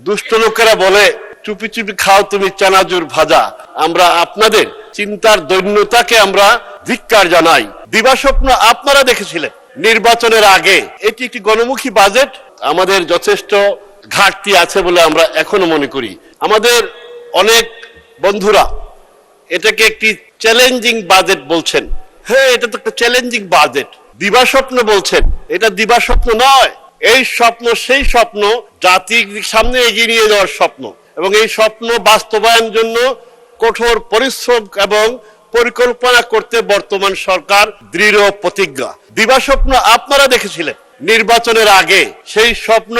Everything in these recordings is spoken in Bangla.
দুষ্ট লোকেরা বলে চুপি চুপি খাও তুমি চানাচুর ভাজা। আমরা আপনাদের চিন্তার দৈন্যতাকে আমরা ধিক্কার জানাই। দিবাস্বপ্ন আপনারা দেখেছিলেন নির্বাচনের আগে। এটি একটি গণমুখী বাজেট। আমাদের যথেষ্ট ঘাটতি আছে বলে আমরা এখনো মনে করি। আমাদের অনেক বন্ধুরা এটাকে একটি চ্যালেঞ্জিং বাজেট বলছেন। হ্যাঁ, এটা তো একটা চ্যালেঞ্জিং বাজেট। দিবাস্বপ্ন বলছেন, এটা দিবাস্বপ্ন নয়। এই স্বপ্ন সেই স্বপ্ন, জাতির সামনে এগিয়ে নিয়ে যাওয়ার স্বপ্ন, এবং এই স্বপ্ন বাস্তবায়নের জন্য কঠোর পরিশ্রম এবং পরিকল্পনা করতে বর্তমান সরকার দৃঢ় প্রতিজ্ঞা। দিবাস্বপ্ন আপনারা দেখেছিলেন নির্বাচনের আগে। সেই স্বপ্ন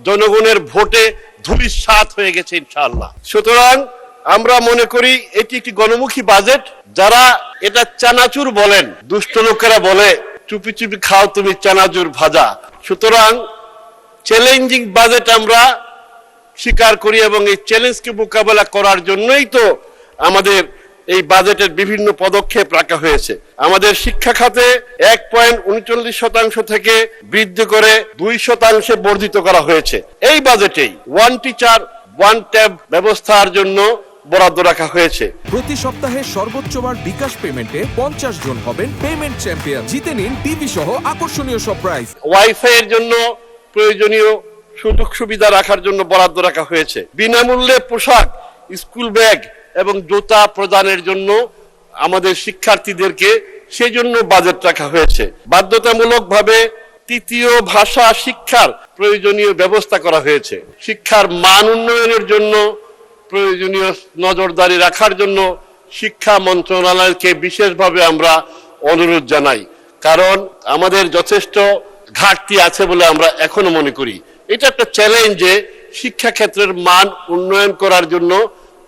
জনগণের ভোটে ধূলিসাৎ হয়ে গেছে ইনশাআল্লাহ। সুতরাং আমরা মনে করি এটি একটি গণমুখী বাজেট। যারা এটা চানাচুর বলেন, দুষ্ট লোকেরা বলে চুপি চুপি খাও তুমি চানাচুর ভাজা। সুতরাং চ্যালেঞ্জিং বাজেট আমরা স্বীকার করি, এবং এই চ্যালেঞ্জকে মোকাবেলা করার জন্যই তো আমাদের এই বাজেটের বিভিন্ন পদক্ষেপ রাখা হয়েছে। আমাদের শিক্ষা খাতে 1.39% থেকে বৃদ্ধি করে 2% বর্ধিত করা হয়েছে। এই বাজেটেই ওয়ান টিচার ওয়ান ট্যাব ব্যবস্থার জন্য বরাদ্দ রাখা হয়েছে। প্রতি সপ্তাহে সর্বোচ্চবার বিকাশ পেমেন্টে 50 জন হবেন পেমেন্ট চ্যাম্পিয়ন। জিতে নিন টিভি সহ আকর্ষণীয় সব প্রাইজ। ওয়াইফাই এর জন্য প্রয়োজনীয় সুযোগ সুবিধা রাখার জন্য বরাদ্দ রাখা হয়েছে। বিনামূল্যে পোশাক, স্কুল ব্যাগ এবং জুতা প্রদানের জন্য আমাদের শিক্ষার্থীদেরকে সেই জন্য বাজেট রাখা হয়েছে। বাধ্যতামূলকভাবে তৃতীয় ভাষা শিক্ষার প্রয়োজনীয় ব্যবস্থা করা হয়েছে। শিক্ষার মান উন্নয়নের জন্য প্রয়োজনীয় নজরদারি রাখার জন্য শিক্ষা মন্ত্রণালয়কে বিশেষভাবে আমরা অনুরোধ জানাই। কারণ আমাদের যথেষ্ট ঘাটতি আছে বলে আমরা এখনো মনে করি। এটা একটা চ্যালেঞ্জ যে শিক্ষা ক্ষেত্রের মান উন্নয়ন করার জন্য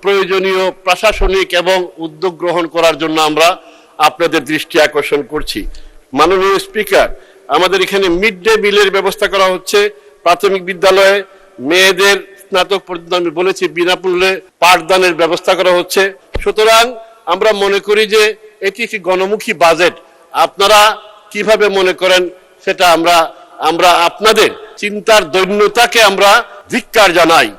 প্রয়োজনীয় প্রশাসনিক এবং উদ্যোগ গ্রহণ করার জন্য আমরা আপনাদের দৃষ্টি আকর্ষণ করছি। মাননীয় স্পিকার, আমাদের এখানে মিড ডে মিলের ব্যবস্থা করা হচ্ছে। প্রাথমিক বিদ্যালয়ে মেয়েদের স্নাতক পর্যন্ত আমি বলেছি বিনামূল্যে পাঠদানের ব্যবস্থা করা হচ্ছে। সুতরাং আমরা মনে করি যে এটি একটি গণমুখী বাজেট। আপনারা কিভাবে মনে করেন সেটা আমরা আপনাদের চিন্তার দৈন্যতাকে আমরা ধিক্কার জানাই।